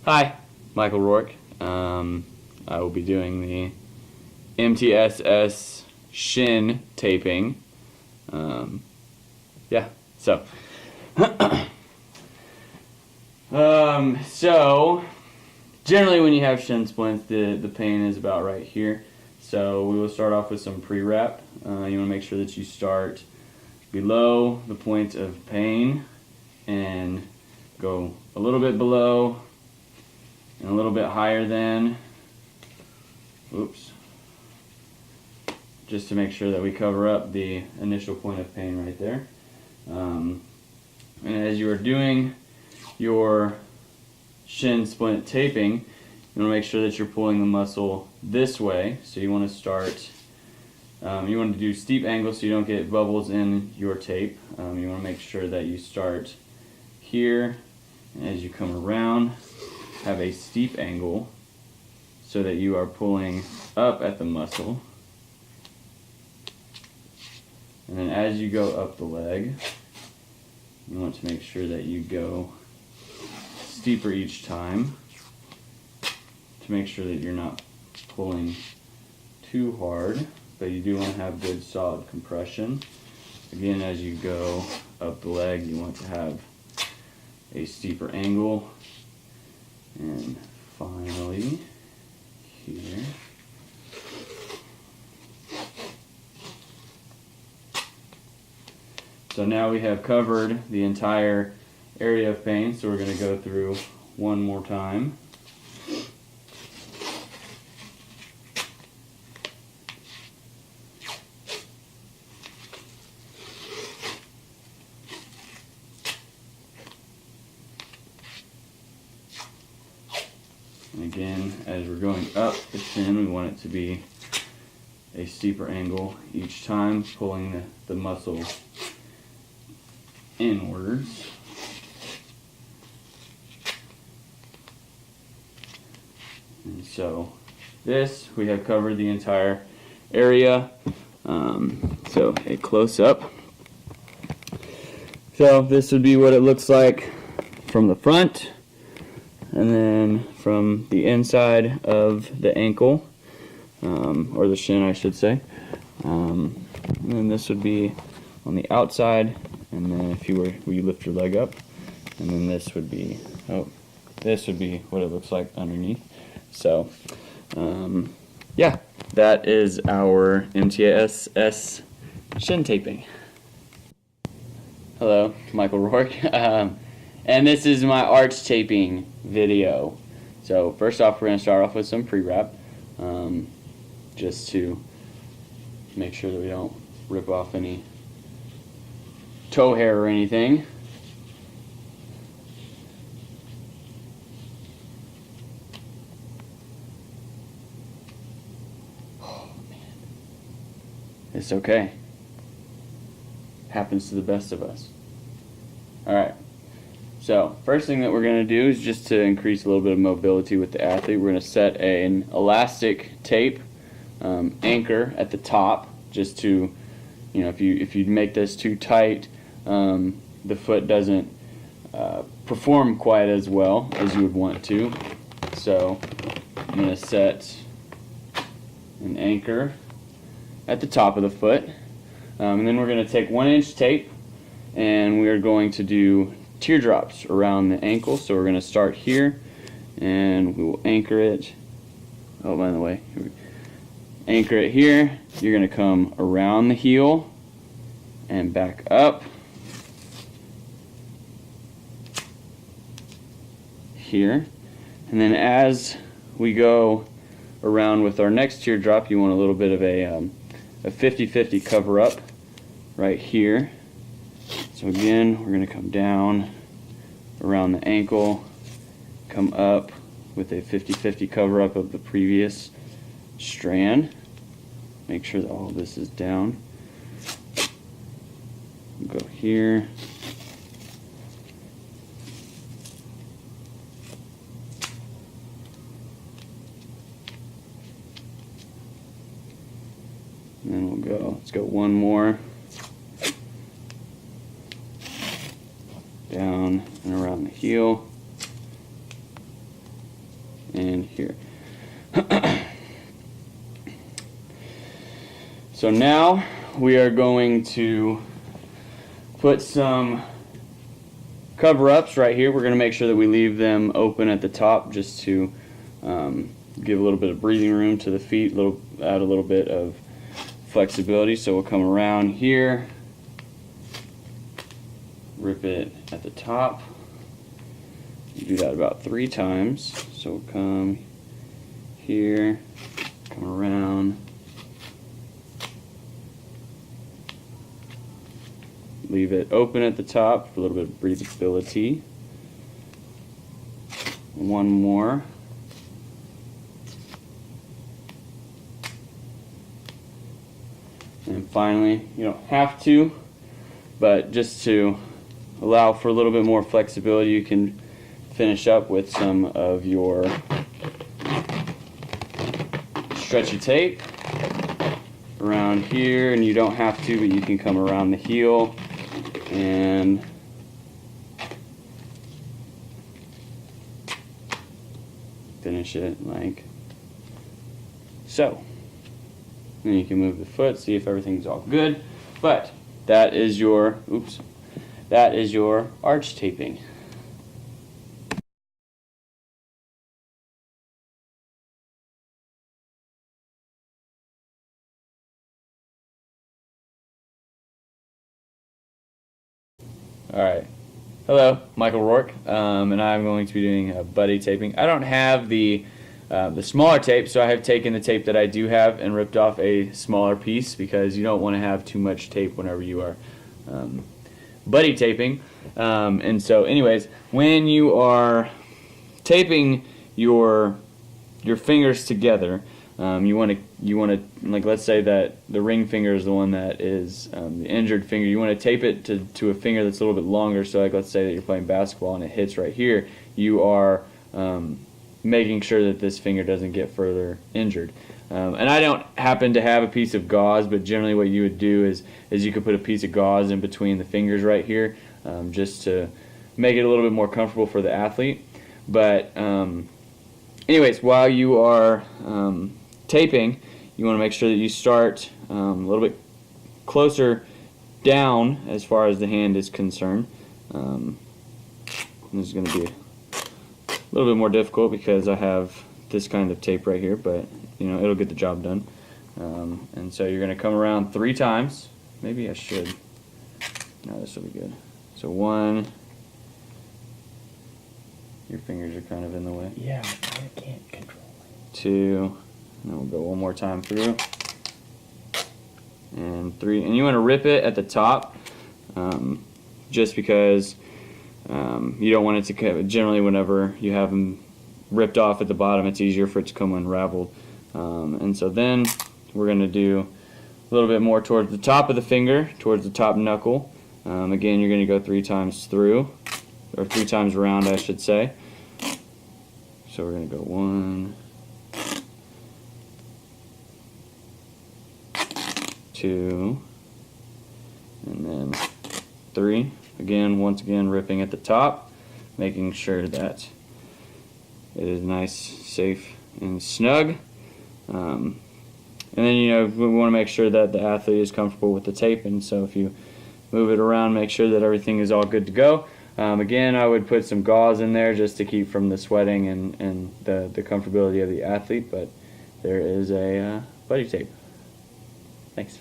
Hi, Michael Rourke. I will be doing the MTSS Shin taping. Yeah, so. So, generally when you have shin splints, the pain is about right here. So we will start off with some pre-wrap. You want to make sure that you start below the point of pain and go a little bit below and a little bit higher than, just to make sure that we cover up the initial point of pain right there. And as you are doing your shin splint taping, you want to make sure that you're pulling the muscle this way. So you want to start, you want to do steep angles so you don't get bubbles in your tape. You want to make sure that you start here, and as you come around, have a steep angle so that you are pulling up at the muscle. And then as you go up the leg, you want to make sure that you go steeper each time to make sure that you're not pulling too hard, but you do want to have good solid compression. Again, as you go up the leg, you want to have a steeper angle. And finally, here. So now we have covered the entire area of pain, so we're going to go through one more time. And again, as we're going up the shin, we want it to be a steeper angle each time, pulling the muscle inwards. And so this, we have covered the entire area. So a close-up. So this would be what it looks like from the front, and then from the inside of the ankle, or the shin I should say. And then this would be on the outside, and then if you lift your leg up, and then this would be, this would be what it looks like underneath. So, yeah, that is our MTSS shin taping. Hello, Michael Rourke, and this is my arch taping video. So first off, we're going to start off with some pre-wrap, just to make sure that we don't rip off any toe hair or anything. Oh man, it's okay. Happens to the best of us. Alright, so first thing that we're going to do is just to increase a little bit of mobility with the athlete. We're going to set an elastic tape anchor at the top, just to, you know, if you make this too tight, the foot doesn't perform quite as well as you would want to. So I'm going to set an anchor at the top of the foot. And then we're going to take 1-inch tape, and we are going to do teardrops around the ankle. So we're going to start here, and we will anchor it. Oh, by the way, anchor it here. You're going to come around the heel and back up here. And then as we go around with our next teardrop, you want a little bit of a 50-50 cover up right here. So again, we're going to come down around the ankle, come up with a 50-50 cover up of the previous strand. Make sure that all of this is down. Go here. And then we'll go, let's go one more. Down and around the heel. in here. So now we are going to put some cover-ups right here. We're going to make sure that we leave them open at the top just to give a little bit of breathing room to the feet, add a little bit of flexibility. So we'll come around here, rip it at the top. You do that about 3 times. So we'll come here, come around, leave it open at the top for a little bit of breathability. One more. And finally, you don't have to, but just to allow for a little bit more flexibility, you can finish up with some of your stretchy tape around here, and you don't have to, but you can come around the heel and finish it like so. Then you can move the foot, see if everything's all good. But that is your arch taping. Alright, hello, Michael Rourke, and I'm going to be doing buddy taping. I don't have the smaller tape, so I have taken the tape that I do have and ripped off a smaller piece because you don't want to have too much tape whenever you are buddy taping. And so anyways, when you are taping your fingers together, you want to, like, let's say that the ring finger is the one that is the injured finger. You want to tape it to a finger that's a little bit longer. So like, let's say that you're playing basketball and it hits right here. You are making sure that this finger doesn't get further injured. And I don't happen to have a piece of gauze, but generally what you would do is you could put a piece of gauze in between the fingers right here, just to make it a little bit more comfortable for the athlete. But anyways, while you are taping, you want to make sure that you start a little bit closer down as far as the hand is concerned. This is going to be a little bit more difficult because I have this kind of tape right here, but you know, it'll get the job done. And so you're going to come around 3 times. Maybe I should. No, this will be good. So 1. Your fingers are kind of in the way. Yeah, I can't control it. 2. And then we'll go one more time through. And 3. And you want to rip it at the top, just because you don't want it to. Generally, whenever you have them ripped off at the bottom, it's easier for it to come unraveled. And so then we're going to do a little bit more towards the top of the finger, towards the top knuckle. Again, you're going to go 3 times through, or 3 times around, I should say. So we're going to go 1, 2, and then 3. Again, once again, ripping at the top, making sure that it is nice, safe, and snug. And then, you know, we want to make sure that the athlete is comfortable with the tape, and so if you move it around, make sure that everything is all good to go. Again, I would put some gauze in there just to keep from the sweating and the comfortability of the athlete, but there is a buddy tape. Thanks.